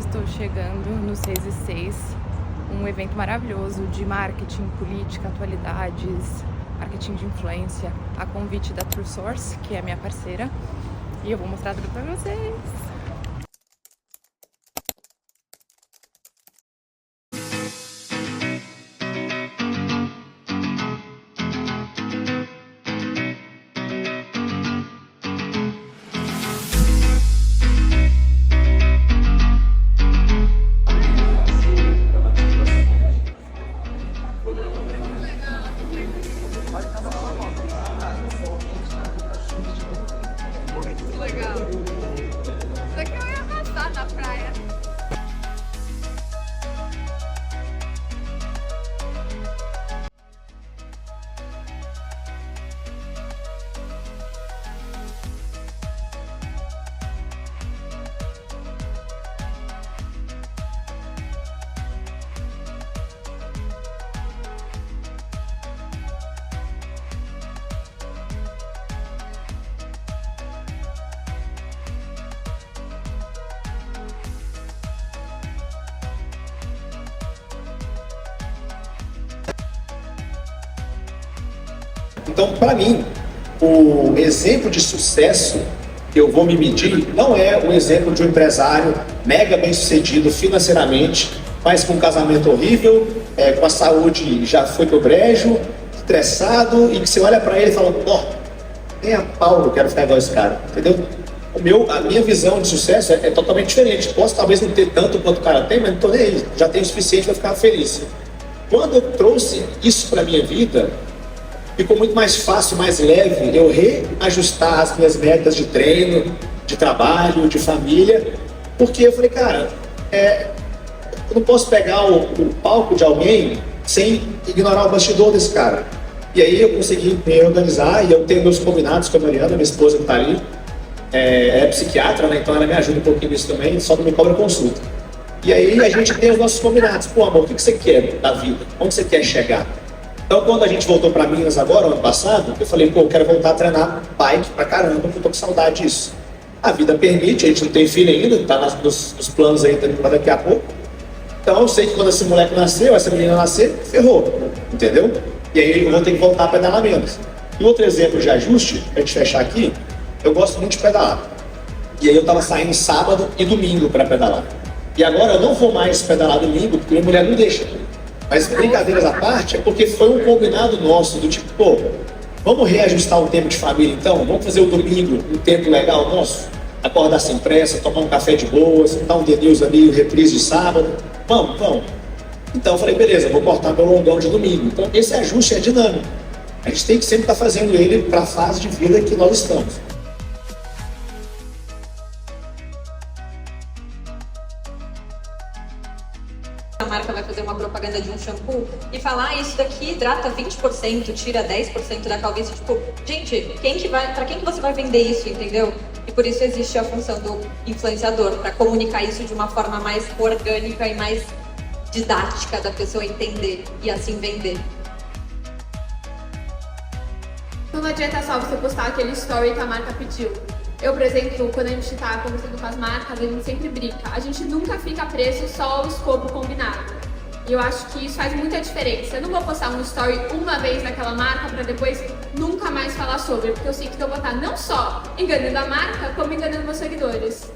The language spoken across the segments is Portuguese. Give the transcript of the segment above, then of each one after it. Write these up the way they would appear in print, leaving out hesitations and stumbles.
estou chegando no 6 e 6, um evento maravilhoso de marketing, política, atualidades, marketing de influência, a convite da True Source, que é a minha parceira, e eu vou mostrar tudo pra vocês. Legal. Isso aqui eu ia arrasar na praia. Então, para mim, o exemplo de sucesso que eu vou me medir não é o exemplo de um empresário mega bem sucedido financeiramente, mas com um casamento horrível, com a saúde já foi pro brejo, estressado, e que você olha para ele e fala, ó, nem a pau eu quero ficar igual esse cara, entendeu? A minha visão de sucesso é totalmente diferente. Posso talvez não ter tanto quanto o cara tem, mas não tô nem aí, já tenho o suficiente para ficar feliz. Quando eu trouxe isso para minha vida, ficou muito mais fácil, mais leve eu reajustar as minhas metas de treino, de trabalho, de família, porque eu falei, cara, eu não posso pegar o palco de alguém sem ignorar o bastidor desse cara. E aí eu consegui me organizar e eu tenho meus combinados com a Mariana, minha esposa que está ali, é psiquiatra, né? Então ela me ajuda um pouquinho nisso também, só não me cobra consulta. E aí a gente tem os nossos combinados. Pô, amor, o que você quer da vida? Onde você quer chegar? Então, quando a gente voltou para Minas agora, ano passado, eu falei, pô, eu quero voltar a treinar bike pra caramba, porque eu tô com saudade disso. A vida permite, a gente não tem filho ainda, tá nos planos aí para daqui a pouco. Então, eu sei que quando esse moleque nascer, ou essa menina nascer, ferrou, entendeu? E aí eu vou ter que voltar a pedalar menos. E outro exemplo de ajuste, pra gente fechar aqui, eu gosto muito de pedalar. E aí eu tava saindo sábado e domingo para pedalar. E agora eu não vou mais pedalar domingo, porque minha mulher não deixa. Mas brincadeiras à parte, é porque foi um combinado nosso, do tipo, pô, vamos reajustar o tempo de família então? Vamos fazer o domingo um tempo legal nosso? Acordar sem pressa, tomar um café de boa, sentar um The News ali, reprise de sábado. Vamos. Então eu falei, beleza, vou cortar meu longão de domingo. Então esse ajuste é dinâmico. A gente tem que sempre estar fazendo ele para a fase de vida que nós estamos. A marca vai fazer uma propaganda de um shampoo e falar, isso daqui hidrata 20%, tira 10% da calvície. Tipo, gente, pra quem que você vai vender isso, entendeu? E por isso existe a função do influenciador, para comunicar isso de uma forma mais orgânica e mais didática da pessoa entender e assim vender. Não adianta só você postar aquele story que a marca pediu. Eu, por exemplo, quando a gente está conversando com as marcas, a gente sempre brinca. A gente nunca fica preso só ao escopo combinado. E eu acho que isso faz muita diferença. Eu não vou postar um story uma vez daquela marca para depois nunca mais falar sobre, porque eu sinto que eu vou estar não só enganando a marca, como enganando meus seguidores.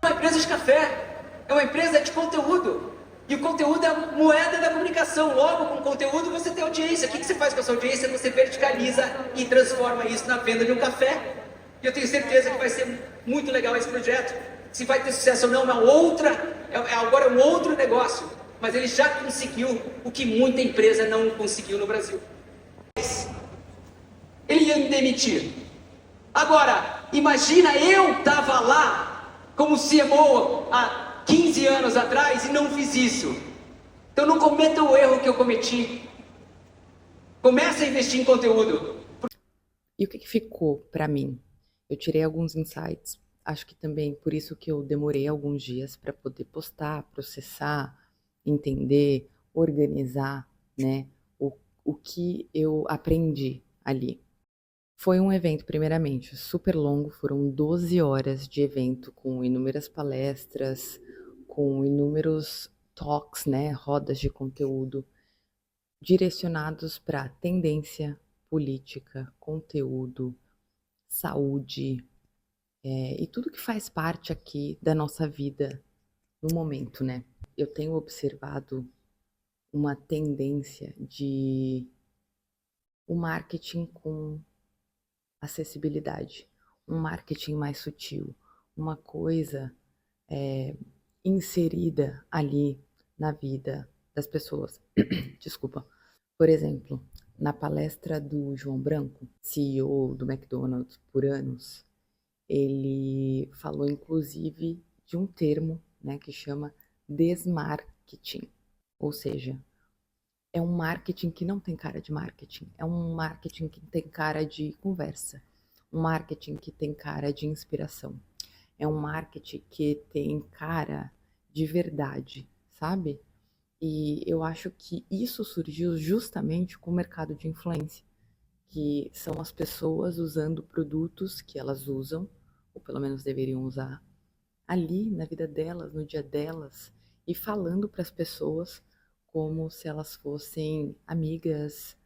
É uma empresa de café, é uma empresa de conteúdo. E o conteúdo é a moeda da comunicação. Logo, com conteúdo, você tem audiência. O que você faz com a sua audiência? Você verticaliza e transforma isso na venda de um café. E eu tenho certeza que vai ser muito legal esse projeto. Se vai ter sucesso ou não, agora é um outro negócio. Mas ele já conseguiu o que muita empresa não conseguiu no Brasil. Ele ia me demitir. Agora, imagina eu estava lá como CMO há 15 anos atrás e não fiz isso. Então não cometa o erro que eu cometi. Comece a investir em conteúdo. E o que ficou para mim? Eu tirei alguns insights. Acho que também por isso que eu demorei alguns dias para poder postar, processar, entender, organizar, né, o que eu aprendi ali. Foi um evento, primeiramente, super longo, foram 12 horas de evento com inúmeras palestras, com inúmeros talks, né, rodas de conteúdo direcionados para tendência, política, conteúdo, saúde, e tudo que faz parte aqui da nossa vida no momento, né? Eu tenho observado uma tendência de o marketing com acessibilidade, um marketing mais sutil, uma coisa inserida ali na vida das pessoas. Desculpa. Por exemplo, na palestra do João Branco, CEO do McDonald's por anos, ele falou inclusive de um termo, né, que chama desmarketing, ou seja, é um marketing que não tem cara de marketing, é um marketing que tem cara de conversa, um marketing que tem cara de inspiração, é um marketing que tem cara de verdade, sabe? E eu acho que isso surgiu justamente com o mercado de influência, que são as pessoas usando produtos que elas usam, ou pelo menos deveriam usar, ali na vida delas, no dia delas, e falando para as pessoas como se elas fossem amigas,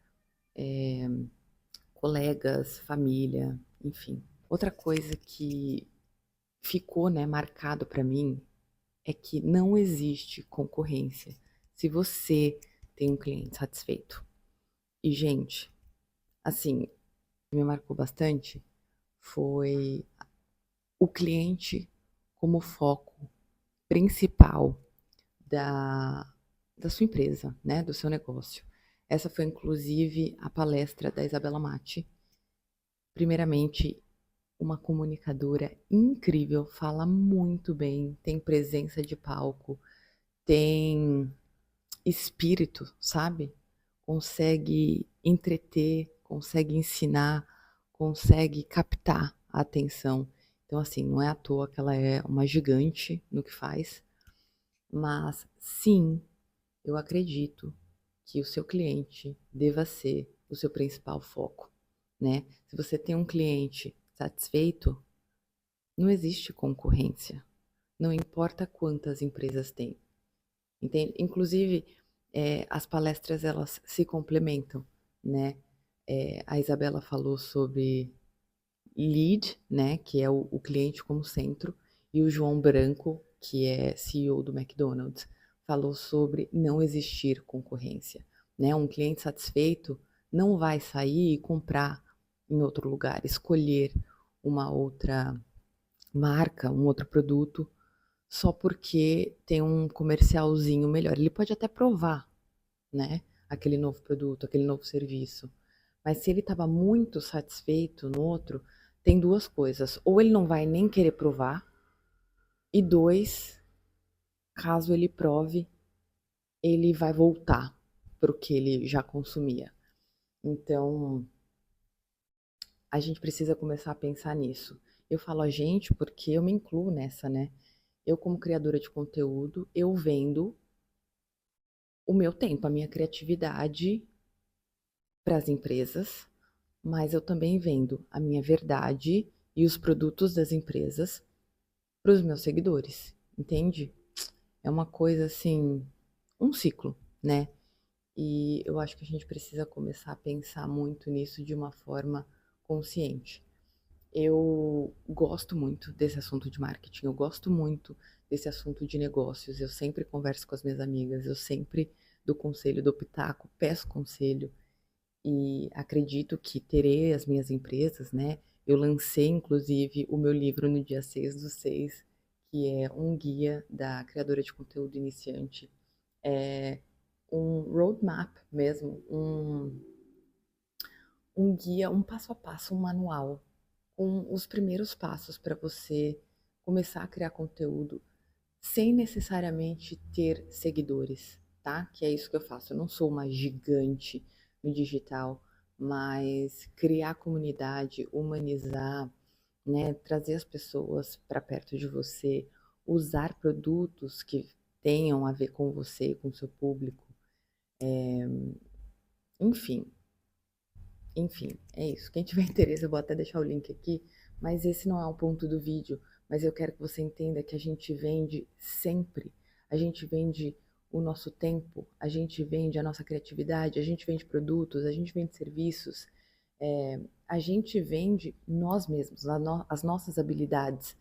colegas, família, enfim. Outra coisa que ficou, né, marcado para mim é que não existe concorrência se você tem um cliente satisfeito. E, gente, assim, o que me marcou bastante foi o cliente como foco principal da sua empresa, né, do seu negócio. Essa foi, inclusive, a palestra da Isabela Matti. Primeiramente, uma comunicadora incrível, fala muito bem, tem presença de palco, tem espírito, sabe? Consegue entreter, consegue ensinar, consegue captar a atenção. Então, assim, não é à toa que ela é uma gigante no que faz, mas sim, eu acredito que o seu cliente deva ser o seu principal foco, né? Se você tem um cliente satisfeito, não existe concorrência. Não importa quantas empresas tem. Entende? Inclusive, as palestras elas se complementam, né? A Isabela falou sobre lead, né? Que é o cliente como centro, e o João Branco, que é CEO do McDonald's, falou sobre não existir concorrência, né? Um cliente satisfeito não vai sair e comprar em outro lugar, escolher uma outra marca, um outro produto, só porque tem um comercialzinho melhor. Ele pode até provar, né, aquele novo produto, aquele novo serviço. Mas se ele estava muito satisfeito no outro, tem duas coisas. Ou ele não vai nem querer provar, e dois, caso ele prove, ele vai voltar para o que ele já consumia. Então, a gente precisa começar a pensar nisso. Eu falo a gente porque eu me incluo nessa, né? Eu, como criadora de conteúdo, eu vendo o meu tempo, a minha criatividade para as empresas, mas eu também vendo a minha verdade e os produtos das empresas para os meus seguidores, entende? É uma coisa assim, um ciclo, né? E eu acho que a gente precisa começar a pensar muito nisso de uma forma consciente. Eu gosto muito desse assunto de marketing, eu gosto muito desse assunto de negócios. Eu sempre converso com as minhas amigas, eu sempre dou conselho, dou pitaco, peço conselho e acredito que terei as minhas empresas, né? Eu lancei, inclusive, o meu livro no dia 6/6, que é um guia da criadora de conteúdo iniciante. É um roadmap mesmo, um guia, um passo a passo, um manual com os primeiros passos para você começar a criar conteúdo sem necessariamente ter seguidores, tá? Que é isso que eu faço. Eu não sou uma gigante no digital, mas criar comunidade, humanizar, né? Trazer as pessoas para perto de você, usar produtos que tenham a ver com você, com o seu público, enfim. Enfim, é isso. Quem tiver interesse, eu vou até deixar o link aqui, mas esse não é o ponto do vídeo. Mas eu quero que você entenda que a gente vende sempre. A gente vende o nosso tempo, a gente vende a nossa criatividade, a gente vende produtos, a gente vende serviços, a gente vende nós mesmos, as nossas habilidades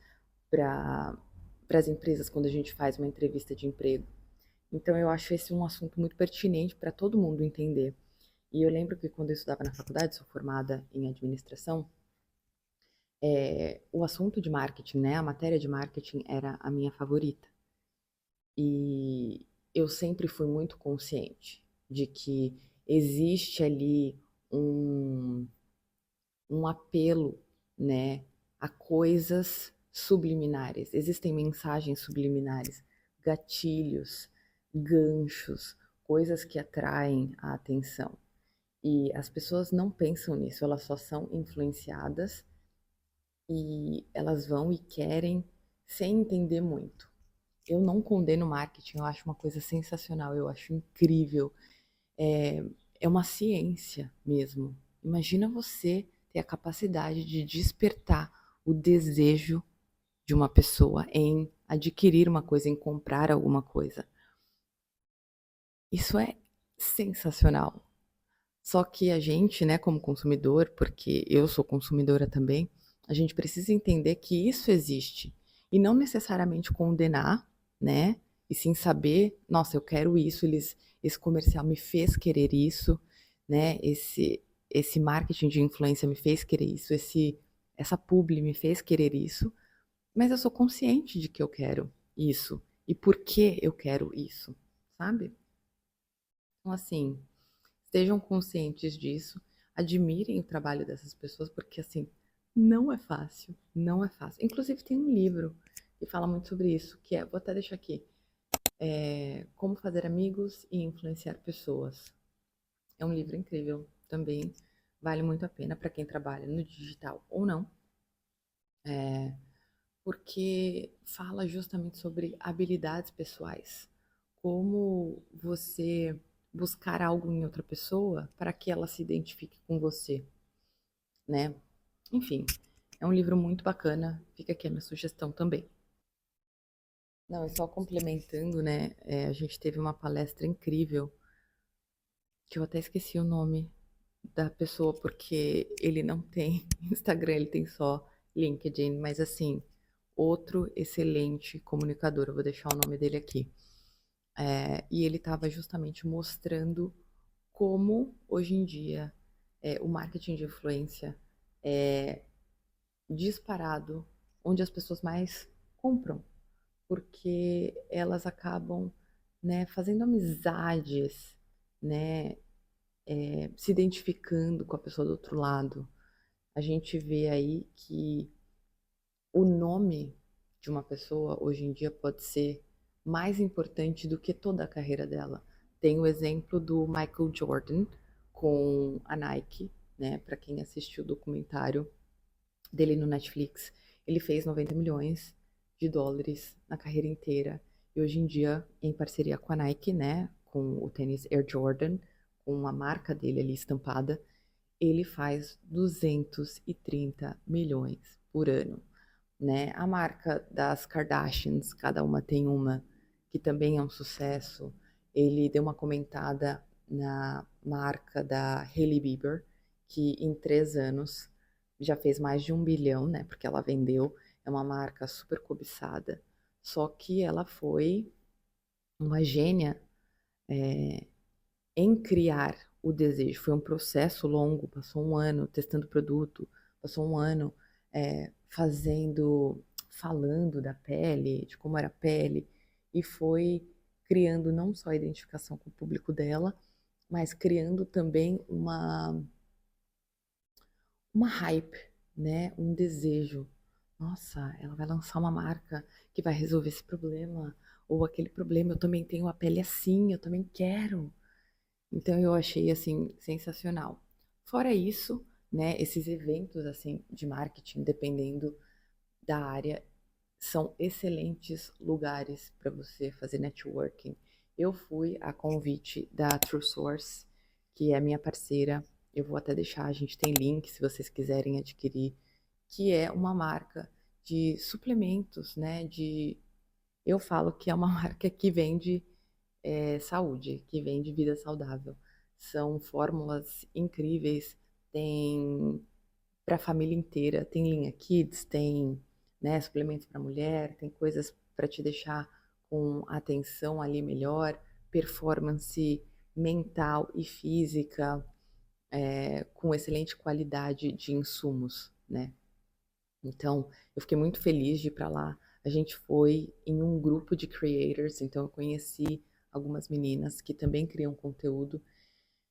para as empresas quando a gente faz uma entrevista de emprego. Então eu acho esse um assunto muito pertinente para todo mundo entender. E eu lembro que quando eu estudava na faculdade, sou formada em administração, o assunto de marketing, né, a matéria de marketing era a minha favorita. E eu sempre fui muito consciente de que existe ali um apelo, né, a coisas subliminares. Existem mensagens subliminares, gatilhos, ganchos, coisas que atraem a atenção. E as pessoas não pensam nisso, elas só são influenciadas e elas vão e querem sem entender muito. Eu não condeno marketing, eu acho uma coisa sensacional, eu acho incrível. É uma ciência mesmo. Imagina você ter a capacidade de despertar o desejo de uma pessoa em adquirir uma coisa, em comprar alguma coisa. Isso é sensacional. Só que a gente, né, como consumidor, porque eu sou consumidora também, a gente precisa entender que isso existe e não necessariamente condenar, né? E sim saber, nossa, eu quero isso, esse comercial me fez querer isso, né? Esse marketing de influência me fez querer isso, essa publi me fez querer isso, mas eu sou consciente de que eu quero isso e por que eu quero isso, sabe? Então, assim, estejam conscientes disso, admirem o trabalho dessas pessoas, porque, assim, não é fácil, não é fácil. Inclusive, tem um livro que fala muito sobre isso, que vou até deixar aqui, Como Fazer Amigos e Influenciar Pessoas. É um livro incrível também, vale muito a pena para quem trabalha no digital ou não, porque fala justamente sobre habilidades pessoais, como você buscar algo em outra pessoa para que ela se identifique com você, né? Enfim, é um livro muito bacana, fica aqui a minha sugestão também. Não, e só complementando, né? A gente teve uma palestra incrível, que eu até esqueci o nome da pessoa, porque ele não tem Instagram, ele tem só LinkedIn, mas assim, outro excelente comunicador, eu vou deixar o nome dele aqui. E ele estava justamente mostrando como hoje em dia o marketing de influência é disparado onde as pessoas mais compram, porque elas acabam, né, fazendo amizades, né, se identificando com a pessoa do outro lado. A gente vê aí que o nome de uma pessoa hoje em dia pode ser mais importante do que toda a carreira dela. Tem o exemplo do Michael Jordan com a Nike, né? Para quem assistiu o documentário dele no Netflix, ele fez 90 milhões de dólares na carreira inteira. E hoje em dia, em parceria com a Nike, né? Com o tênis Air Jordan, com a marca dele ali estampada, ele faz 230 milhões por ano, né? A marca das Kardashians, cada uma tem uma, que também é um sucesso. Ele deu uma comentada na marca da Hailey Bieber, que em 3 anos já fez mais de 1 bilhão, né? Porque ela vendeu, é uma marca super cobiçada. Só que ela foi uma gênia em criar o desejo. Foi um processo longo, passou 1 ano testando produto, passou 1 ano falando da pele, de como era a pele, e foi criando não só a identificação com o público dela, mas criando também uma hype, né? Um desejo. Nossa, ela vai lançar uma marca que vai resolver esse problema, ou aquele problema, eu também tenho a pele assim, eu também quero. Então eu achei assim sensacional. Fora isso, né, esses eventos assim de marketing, dependendo da área, são excelentes lugares para você fazer networking. Eu fui a convite da TrueSource, que é a minha parceira. Eu vou até deixar, a gente tem link se vocês quiserem adquirir, que é uma marca de suplementos, né? Eu falo que é uma marca que vende saúde, que vende vida saudável. São fórmulas incríveis, tem para a família inteira, tem linha Kids, tem, né, suplementos para mulher, tem coisas para te deixar com atenção ali melhor, performance mental e física, com excelente qualidade de insumos, né? Então, eu fiquei muito feliz de ir para lá. A gente foi em um grupo de creators, então eu conheci algumas meninas que também criam conteúdo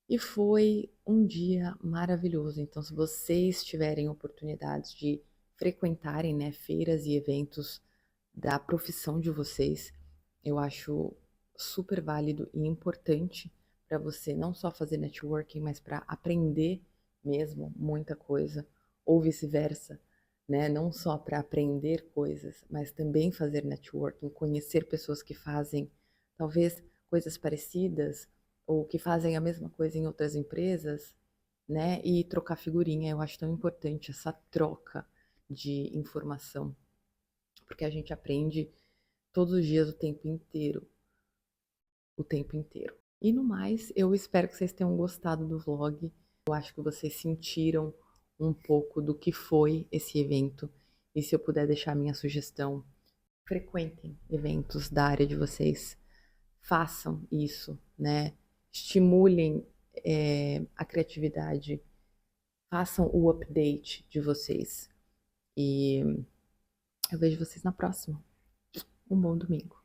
e foi um dia maravilhoso. Então, se vocês tiverem oportunidades de frequentarem, né, feiras e eventos da profissão de vocês, eu acho super válido e importante para você não só fazer networking, mas para aprender mesmo muita coisa, ou vice-versa, né? Não só para aprender coisas, mas também fazer networking, conhecer pessoas que fazem talvez coisas parecidas ou que fazem a mesma coisa em outras empresas, né? E trocar figurinha. Eu acho tão importante essa troca de informação, porque a gente aprende todos os dias, o tempo inteiro. O tempo inteiro. E no mais, eu espero que vocês tenham gostado do vlog. Eu acho que vocês sentiram um pouco do que foi esse evento. E se eu puder deixar a minha sugestão, frequentem eventos da área de vocês. Façam isso, né? Estimulem a criatividade. Façam o update de vocês. E eu vejo vocês na próxima. Um bom domingo.